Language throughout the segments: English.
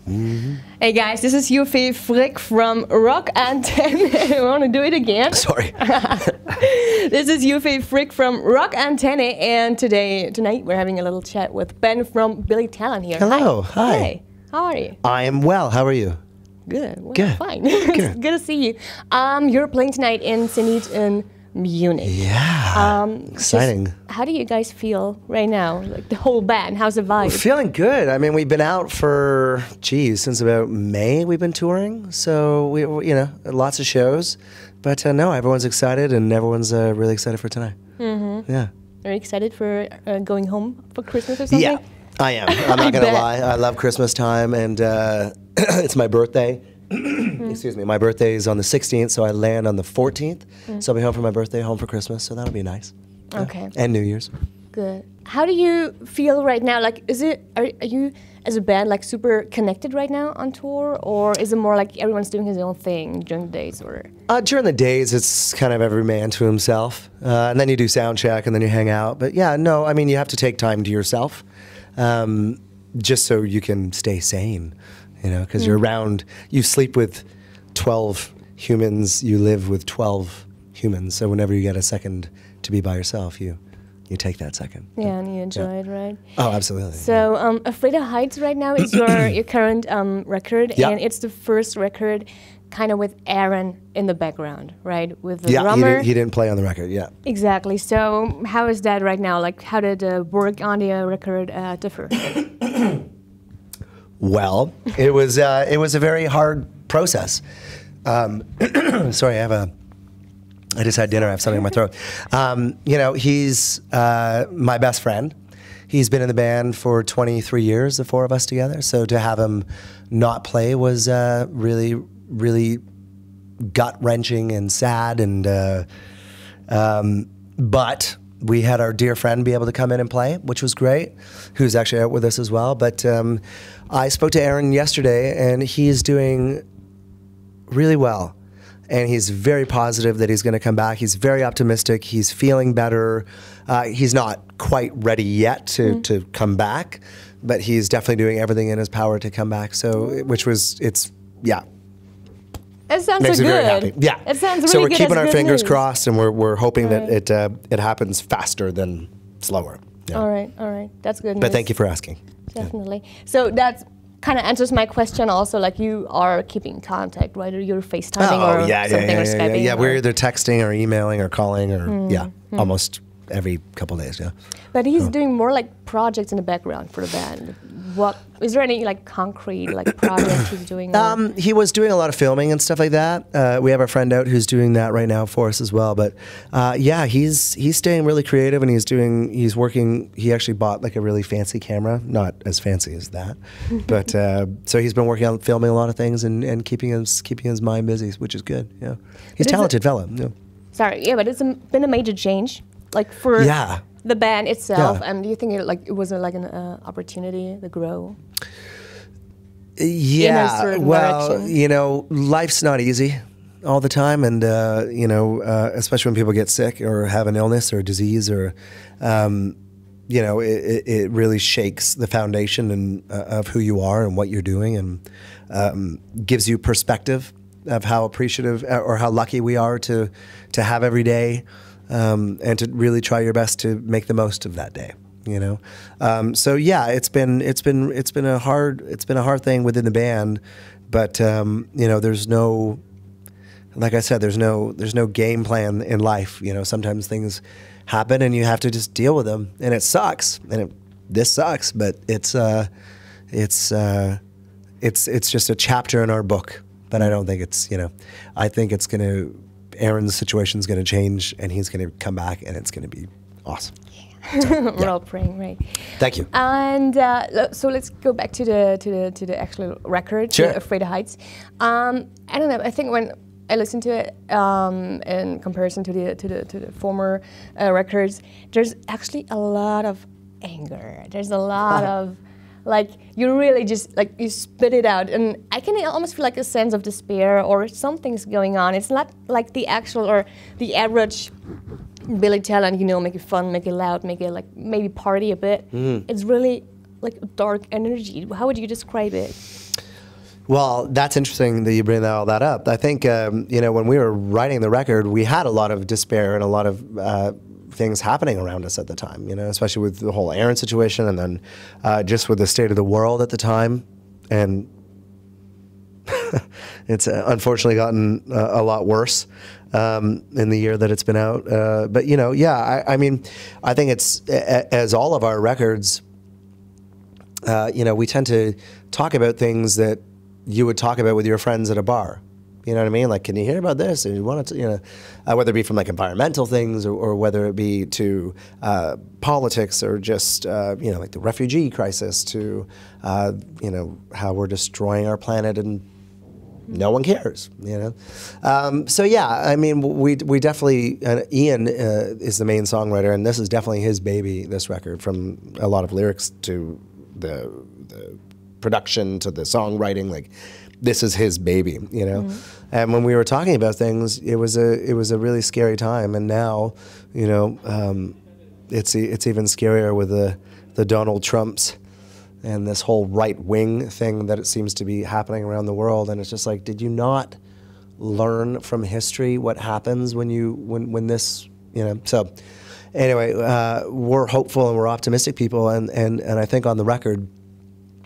Hey guys, this is Yuffie Frick from Rock Antenne. I want to do it again. Sorry. This is Yuffie Frick from Rock Antenne, and tonight we're having a little chat with Ben from Billy Talent here. Hello. Hi. Hey, how are you? I am well. How are you? Good. Well, Good. Fine. Good. Good to see you. You're playing tonight in Zenit in Munich. Yeah. Exciting. How do you guys feel right now? Like the whole band, how's the vibe? We're feeling good. I mean, we've been out for, since about May we've been touring. So, we lots of shows. But no, everyone's excited and everyone's really excited for tonight. Yeah. Are you excited for going home for Christmas or something? Yeah, I am. I'm not going to lie. I love Christmas time and it's my birthday. Excuse me. My birthday is on the 16th, so I land on the 14th. So I'll be home for my birthday, home for Christmas. So that'll be nice. Yeah. Okay. And New Year's. Good. How do you feel right now? Like, are you as a band like super connected right now on tour, or is it more like everyone's doing his own thing during the days, or? During the days, it's kind of every man to himself, and then you do sound check, and then you hang out. But yeah, no, I mean you have to take time to yourself, just so you can stay sane. Because you're around, you sleep with 12 humans, you live with 12 humans. So whenever you get a second to be by yourself, you take that second. Yeah, and you enjoy it, right? Oh, absolutely. So Afraid of Heights right now is your current record, and it's the first record kind of with Aaron in the background, right? With the drummer. He didn't play on the record, yeah. Exactly. So how is that right now? Like, how did the work on the record differ? Well, it was a very hard process. Sorry, I just had dinner. I have something in my throat. He's my best friend. He's been in the band for 23 years, the four of us together. So to have him not play was really, really gut-wrenching and sad. But we had our dear friend be able to come in and play, which was great, who's actually out with us as well. But I spoke to Aaron yesterday, and he's doing really well. And he's very positive that he's going to come back. He's very optimistic. He's feeling better. He's not quite ready yet to come back, but he's definitely doing everything in his power to come back. So, yeah. It sounds Makes so me good. very happy. Yeah. It sounds really so we're good. keeping our fingers news. crossed, and we're hoping that it happens faster than slower. Yeah. All right. That's good news. But thank you for asking. Definitely. Yeah. So that kind of answers my question also, like you are keeping contact, right? Or you're FaceTiming or something or Skyping. Yeah, we're either texting or emailing or calling or, almost every couple of days, yeah. But he's doing more like projects in the background for the band. What is there any like concrete like project he's doing? He was doing a lot of filming and stuff like that. We have our friend out who's doing that right now for us as well. But yeah, he's staying really creative, and he's working. He actually bought like a really fancy camera, not as fancy as that, but so he's been working on filming a lot of things and keeping his mind busy, which is good. Yeah, he's a talented fella. Yeah. Sorry, yeah, but it's been a major change, like for the band itself. And do you think it was like an opportunity to grow? Yeah, well, life's not easy all the time, and especially when people get sick or have an illness or a disease, or it really shakes the foundation of who you are and what you're doing, and gives you perspective of how appreciative or how lucky we are to have every day. And to really try your best to make the most of that day, So yeah, it's been a hard thing within the band, but there's no, like I said, there's no game plan in life. Sometimes things happen and you have to just deal with them, and it sucks, and this sucks, but it's just a chapter in our book. But I don't think it's I think it's gonna. Aaron's situation is going to change, and he's going to come back, and it's going to be awesome. Yeah. So, we're all praying, right? Thank you. And so let's go back to the actual record, sure. Afraid of Heights. I don't know. I think when I listened to it in comparison to the former records, there's actually a lot of anger. There's a lot of like you really just like you spit it out, and I can almost feel like a sense of despair or something's going on. It's not like the actual or the average Billy Talent, make it fun, make it loud, make it like maybe party a bit. It's really like a dark energy. How would you describe it? Well, that's interesting that you bring all that up. I think, you know, when we were writing the record, we had a lot of despair and a lot of things happening around us at the time, you know, especially with the whole Aaron situation and then just with the state of the world at the time. And it's unfortunately gotten a lot worse in the year that it's been out. But, you know, yeah, I mean, I think it's, as all of our records, you know, we tend to talk about things that you would talk about with your friends at a bar. You know what I mean? Like, can you hear about this? And you want to, you know, whether it be from like environmental things or whether it be to politics or just, you know, like the refugee crisis to, you know, how we're destroying our planet and no one cares, you know? So yeah, I mean, we definitely, Ian is the main songwriter, and this is definitely his baby, this record, from a lot of lyrics to the production to the songwriting. Like, this is his baby, you know? Mm-hmm. And when we were talking about things, it was a really scary time. And now, you know, it's even scarier with the Donald Trumps and this whole right-wing thing that it seems to be happening around the world. And it's just like, did you not learn from history what happens when this, you know? So anyway, we're hopeful and we're optimistic people. And I think on the record,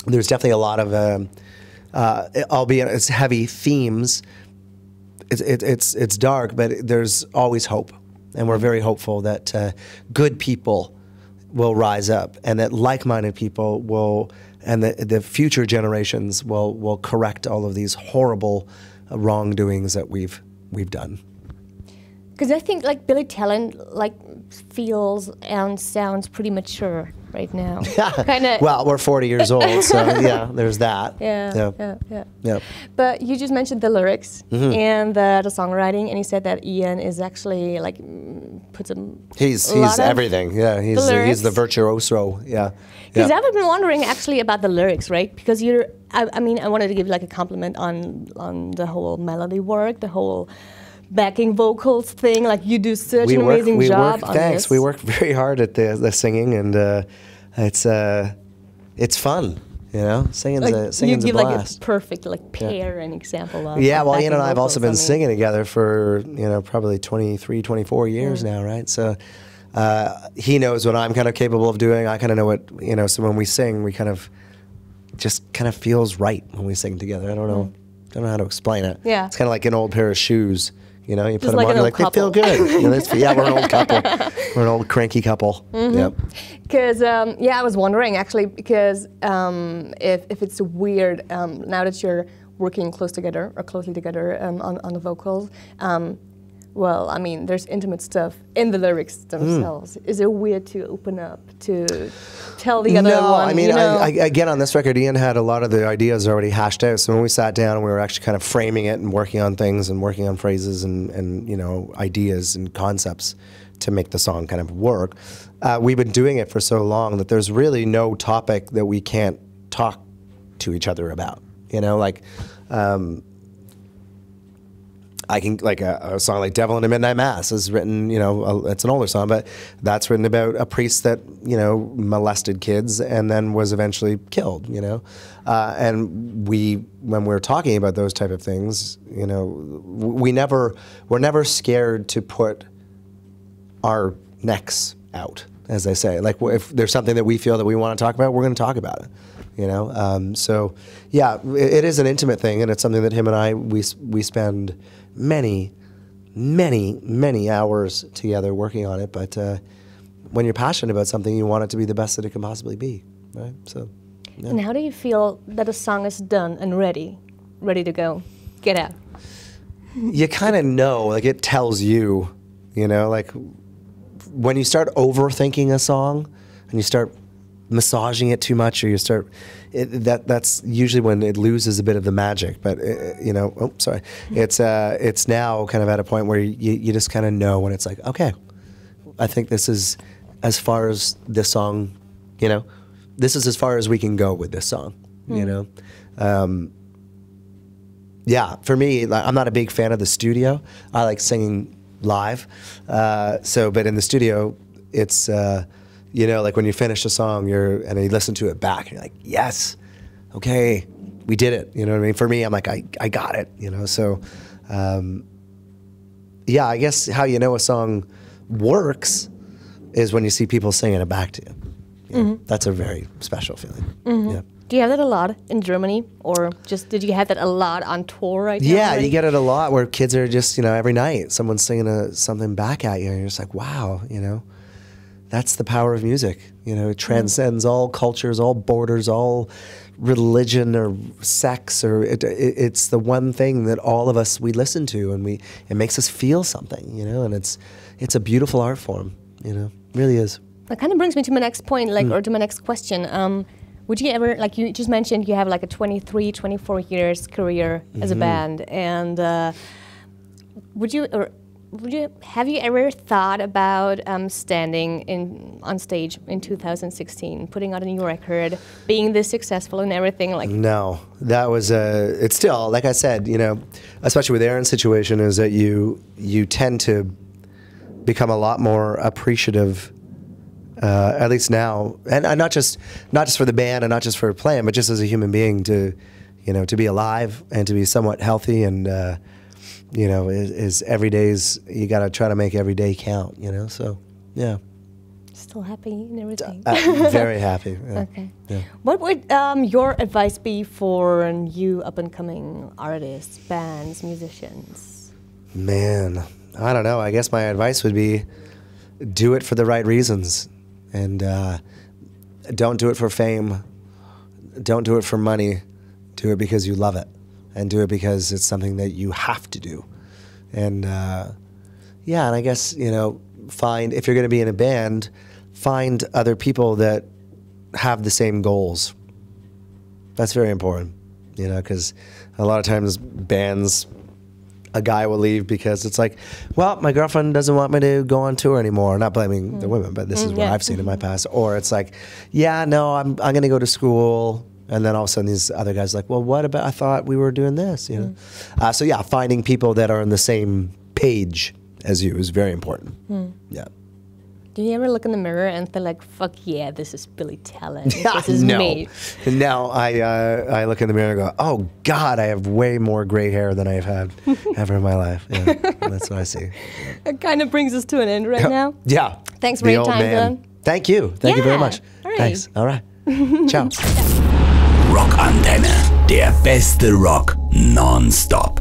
there's definitely a lot of, albeit it's heavy themes, it's dark, but there's always hope. And we're very hopeful that good people will rise up, and that like-minded people will, and the future generations will correct all of these horrible wrongdoings that we've done. Because I think like Billy Talent like feels and sounds pretty mature right now. Kinda. Well, we're 40 years old, so yeah, there's that. Yeah. But you just mentioned the lyrics and the songwriting, and you said that Ian is actually like puts a he's everything. Yeah, he's the virtuoso. Yeah. Because I've been wondering actually about the lyrics, right? Because I mean, I wanted to give you like a compliment on the whole melody work, the whole backing vocals thing. Like, you do such an amazing job on this. We work very hard at the singing, and it's fun. You know, singing's a blast. You give like a perfect like pair and example of. Yeah, well, Ian and I have also been singing together for, you know, probably 23, 24 years now, right? So he knows what I'm kind of capable of doing. I kind of know what, you know. So when we sing, we just feels right when we sing together. I don't know how to explain it. Yeah, it's kind of like an old pair of shoes. You know, you put just them like on, you're like, they feel good. You know, yeah, we're an old couple. We're an old cranky couple. Yep. Because, yeah, I was wondering, actually, because if it's weird, now that you're working closely together on the vocals, well, I mean, there's intimate stuff in the lyrics themselves. Is it weird to open up, to tell the other one? No, I mean, again, on this record, Ian had a lot of the ideas already hashed out. So when we sat down and we were actually kind of framing it and working on things and working on phrases and you know, ideas and concepts to make the song kind of work, we've been doing it for so long that there's really no topic that we can't talk to each other about. You know, like, I can, like a song like Devil in a Midnight Mass is written, you know, it's an older song, but that's written about a priest that, you know, molested kids and then was eventually killed, you know. And when we're talking about those type of things, you know, we're never scared to put our necks out, as I say. Like, if there's something that we feel that we want to talk about, we're going to talk about it. You know, so yeah, it is an intimate thing, and it's something that him and I we spend many hours together working on it. But when you're passionate about something, you want it to be the best that it can possibly be, right? So. Yeah. And how do you feel that a song is done and ready to go, get out? You kind of know, like, it tells you, you know, like when you start overthinking a song and you start massaging it too much, or you start, that's usually when it loses a bit of the magic. But you know, it's now kind of at a point where you just kind of know when it's like, okay, I think this is as far as this song, you know, this is as far as we can go with this song, you know. Yeah, for me, like, I'm not a big fan of the studio. I like singing live. But in the studio, it's you know, like when you finish a song, and you listen to it back, and you're like, yes, okay, we did it. You know what I mean? For me, I'm like, I got it, you know? So, yeah, I guess how you know a song works is when you see people singing it back to you. That's a very special feeling. Yeah. Do you have that a lot in Germany, or just did you have that a lot on tour right now? Yeah, you get it a lot where kids are just, you know, every night someone's singing something back at you and you're just like, wow, you know, that's the power of music. You know, it transcends all cultures, all borders, all religion or sex, or it's the one thing that all of us, we listen to, and it makes us feel something, you know, and it's a beautiful art form, you know, it really is. That kind of brings me to my next point, like, or to my next question. Would you ever, like you just mentioned, you have like a 23, 24 years career as a band, and have you ever thought about standing on stage in 2016, putting out a new record, being this successful and everything? Like, no, that was it's still, like I said, you know, especially with Aaron's situation, is that you tend to become a lot more appreciative. At least now, and not just for the band and not just for playing, but just as a human being, to, you know, to be alive and to be somewhat healthy, and you know, is every day's, you got to try to make every day count, you know. So yeah. Still happy and everything. Very happy. Yeah. Okay. Yeah. What would your advice be for new up and coming artists, bands, musicians? Man, I don't know. I guess my advice would be, do it for the right reasons. And don't do it for fame. Don't do it for money. Do it because you love it. And do it because it's something that you have to do. And yeah, and I guess, you know, if you're going to be in a band, find other people that have the same goals. That's very important, you know, because a lot of times bands, a guy will leave because it's like, well, my girlfriend doesn't want me to go on tour anymore. Not blaming the women, but this is what I've seen in my past. Or it's like, yeah, no, I'm going to go to school. And then all of a sudden these other guys are like, well, what about, I thought we were doing this, you know? So yeah, finding people that are on the same page as you is very important. Yeah. Do you ever look in the mirror and feel like, fuck yeah, this is Billy Talent. This is me. No, I look in the mirror and go, oh God, I have way more gray hair than I've had ever in my life. Yeah, that's what I see. It kind of brings us to an end right now. Yeah. Thanks for your time, Dylan. Thank you. Thank you very much. All right. Thanks. All right. Ciao. Rockantenne, der beste Rock nonstop.